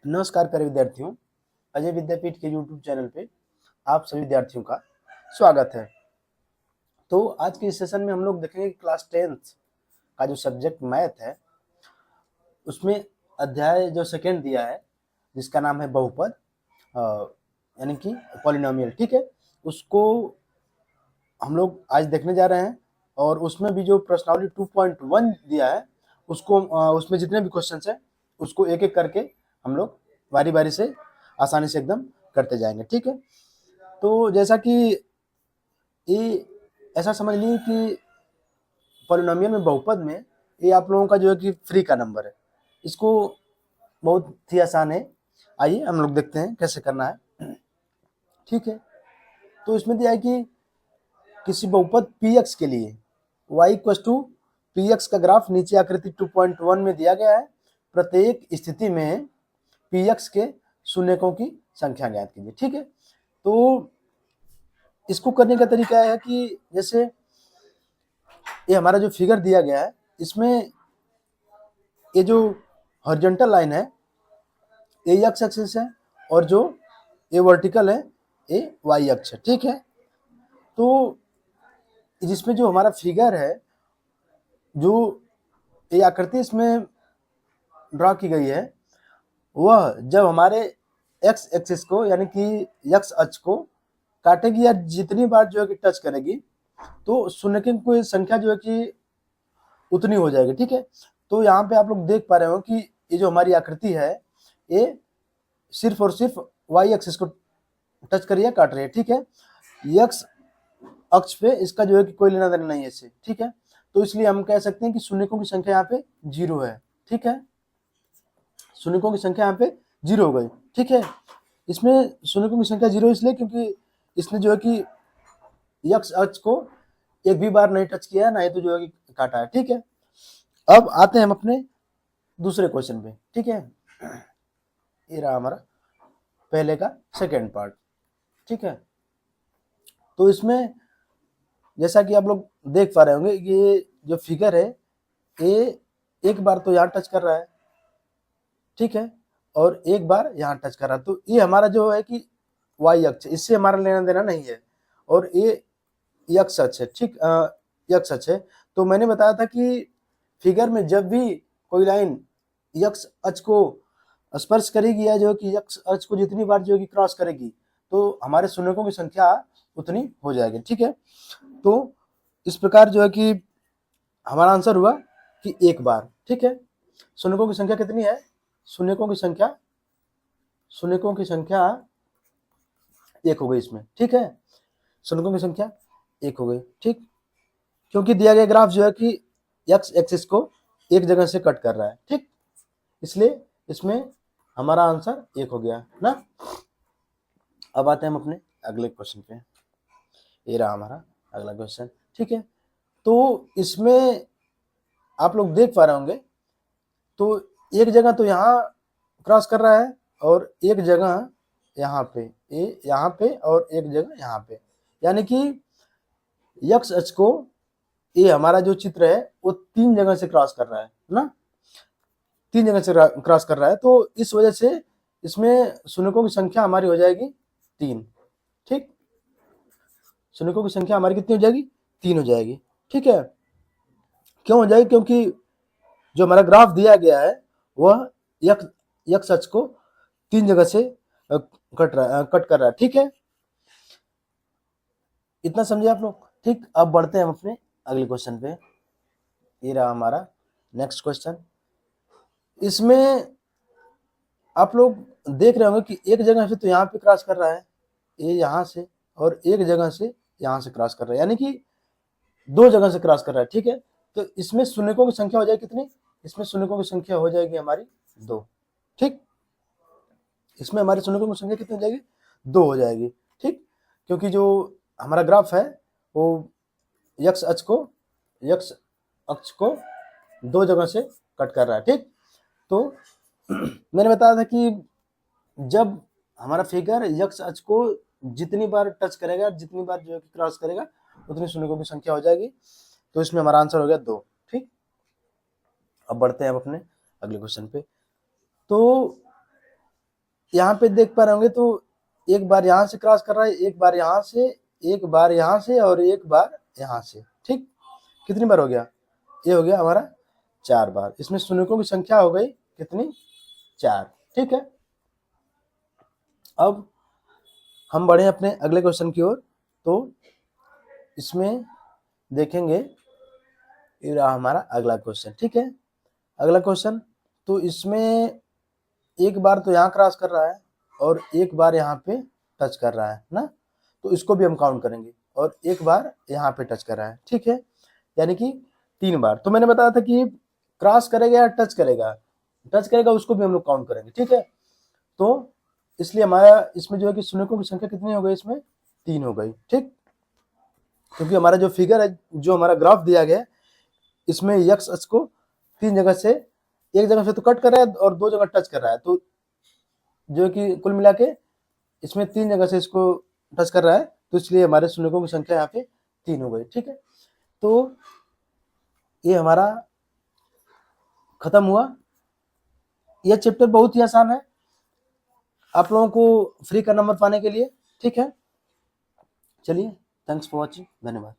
नमस्कार प्यारे विद्यार्थियों, अजय विद्यापीठ के YouTube चैनल पे आप सभी विद्यार्थियों का स्वागत है। तो आज के इस सेशन में हम लोग देखेंगे कि क्लास 10th का जो सब्जेक्ट मैथ है उसमें अध्याय जो सेकेंड दिया है जिसका नाम है बहुपद यानी कि पॉलिनोमियल। ठीक है, उसको हम लोग आज देखने जा रहे हैं और उसमें भी जो प्रश्नावली 2.1 दिया है उसको उसमें जितने भी क्वेश्चंस हैं उसको एक एक करके हम लोग बारी बारी से आसानी से एकदम करते जाएंगे। ठीक है, तो जैसा कि ये ऐसा समझ लीजिए कि पॉलिनोमियल में बहुपद में ये आप लोगों का जो है कि फ्री का नंबर है, इसको बहुत ही आसान है। आइए हम लोग देखते हैं कैसे करना है। ठीक है, तो इसमें दिया है कि किसी बहुपद px के लिए y इक्वल टू px का ग्राफ नीचे आकृति 2.1 में दिया गया है। प्रत्येक स्थिति में px के शून्यकों की संख्या ज्ञात कीजिए। ठीक है, तो इसको करने का तरीका है कि जैसे ये हमारा जो फिगर दिया गया है इसमें ये जो हॉरिजॉन्टल लाइन है ये एक्स एक्सिस है और जो ये वर्टिकल है ये वाई अक्ष है। ठीक है, तो जिसमें जो हमारा फिगर है जो ये आकृति इसमें ड्रॉ की गई है वह जब हमारे एक्स एक्सिस को यानी कि एक्स अक्ष को काटेगी या जितनी बार जो है कि टच करेगी तो शून्य की कोई संख्या जो है कि उतनी हो जाएगी। ठीक है, तो यहाँ पे आप लोग देख पा रहे हो कि ये जो हमारी आकृति है ये सिर्फ और सिर्फ वाई एक्सिस को टच कर रही है, काट रही है। ठीक है, एक्स अक्ष पे इसका जो है कि कोई लेना देना नहीं है इससे। ठीक है, तो इसलिए हम कह सकते हैं कि शून्यकों की संख्या यहाँ पे 0 है। ठीक है, शून्यकों की संख्या यहाँ पे 0 हो गई। ठीक है, इसमें शून्यकों की संख्या 0 इसलिए क्योंकि इसने जो है कि एक्स अक्ष को एक भी बार नहीं टच किया है, ना ही तो जो है कि काटा है। ठीक है, अब आते हैं हम अपने दूसरे क्वेश्चन पे। ठीक है, ये रहा हमारा पहले का सेकेंड पार्ट। ठीक है, तो इसमें जैसा कि आप लोग देख पा रहे होंगे ये जो फिगर है ये एक बार तो यहाँ टच कर रहा है। ठीक है, और एक बार यहाँ टच कर रहा है, तो ये हमारा जो है कि वाई अक्ष, इससे हमारा लेना देना नहीं है और ये एक्स अक्ष है। ठीक, एक्स अक्ष है। तो मैंने बताया था कि फिगर में जब भी कोई लाइन एक्स अक्ष को स्पर्श करेगी या जो कि एक्स अक्ष को जितनी बार जो कि क्रॉस करेगी तो हमारे शून्यकों की संख्या उतनी हो जाएगी। ठीक है, तो इस प्रकार जो है कि हमारा आंसर हुआ कि एक बार। ठीक है, शून्यकों की संख्या कितनी है? शून्यकों की संख्या एक हो गई इसमें। ठीक है, शून्यकों की संख्या एक हो गई। ठीक, क्योंकि दिया गया ग्राफ जो है कि एक्स एक्सिस को एक जगह से कट कर रहा है। ठीक, इसलिए इसमें हमारा आंसर एक हो गया ना। अब आते हैं हम अपने अगले क्वेश्चन पे। ये रहा हमारा अगला क्वेश्चन। ठीक है, तो इसमें आप लोग देख पा रहे होंगे तो एक जगह तो यहाँ क्रॉस कर रहा है और एक जगह यहाँ पे, ये यहाँ पे और एक जगह यहाँ पे, यानी कि एक्स अक्ष को ये हमारा जो चित्र है वो 3 जगह से क्रॉस कर रहा है ना, 3 जगह से क्रॉस कर रहा है। तो इस वजह से इसमें शून्यकों की संख्या हमारी हो जाएगी 3। ठीक, शून्यकों की संख्या हमारी कितनी हो जाएगी? 3 हो जाएगी। ठीक है, क्यों हो जाएगी? क्योंकि जो हमारा ग्राफ दिया गया है वह एक्स अक्ष को 3 जगह से कट कर रहा है। ठीक है, इतना समझे आप लोग? ठीक, अब बढ़ते हैं हम अपने अगले क्वेश्चन पे। ये रहा हमारा नेक्स्ट क्वेश्चन। इसमें आप लोग देख रहे होंगे कि एक जगह से तो यहाँ पे क्रॉस कर रहा है, ये यहाँ से, और एक जगह से यहाँ से क्रॉस कर रहा है, यानी कि 2 जगह से क्रॉस कर रहा है। ठीक है, तो इसमें शून्यकों की संख्या हो जाएगी कितनी? इसमें शून्यकों की संख्या हो जाएगी हमारी 2। ठीक, इसमें हमारी शून्यकों की संख्या कितनी हो जाएगी? 2 हो जाएगी। ठीक, क्योंकि जो हमारा ग्राफ है वो एक्स अक्ष को 2 जगह से कट कर रहा है। ठीक, तो मैंने बताया था कि जब हमारा फिगर एक्स अक्ष को जितनी बार टच करेगा, जितनी बार जो है क्रॉस करेगा, उतनी शून्यकों की संख्या हो जाएगी। तो इसमें हमारा आंसर हो गया 2। ठीक, अब बढ़ते हैं हम अपने अगले क्वेश्चन पे। तो यहाँ पे देख पा रहे होंगे तो एक बार यहाँ से क्रॉस कर रहा है, एक बार यहाँ से, एक बार यहाँ से और एक बार यहाँ से। ठीक, कितनी बार हो गया? ये हो गया हमारा 4 बार। इसमें शून्यकों की संख्या हो गई कितनी? 4। ठीक है, अब हम बढ़े अपने अगले क्वेश्चन की ओर। तो इसमें देखेंगे, ये रहा हमारा अगला क्वेश्चन। ठीक है, अगला क्वेश्चन, तो इसमें एक बार तो यहाँ क्रॉस कर रहा है और एक बार यहाँ पे टच कर रहा है ना, तो इसको भी हम काउंट करेंगे, और एक बार यहाँ पे टच कर रहा है। ठीक है, यानी कि 3 बार। तो मैंने बताया था कि क्रॉस करेगा या टच करेगा, टच करेगा उसको भी हम लोग काउंट करेंगे। ठीक है, तो इसलिए हमारा इसमें जो है कि शून्यकों की संख्या कितनी हो गई? इसमें 3 हो गई। ठीक, क्योंकि हमारा जो फिगर है, जो हमारा ग्राफ दिया गया है, इसमें यक्स अक्ष को 3 जगह से, एक जगह से तो कट कर रहा है और 2 जगह टच कर रहा है, तो जो है कि कुल मिला के इसमें 3 जगह से इसको टच कर रहा है, तो इसलिए हमारे शून्यकों की संख्या यहाँ पे 3 हो गई। ठीक है, तो ये हमारा खत्म हुआ। यह चैप्टर बहुत ही आसान है आप लोगों को फ्री का नंबर पाने के लिए। ठीक है, चलिए, थैंक्स फॉर वॉचिंग, धन्यवाद।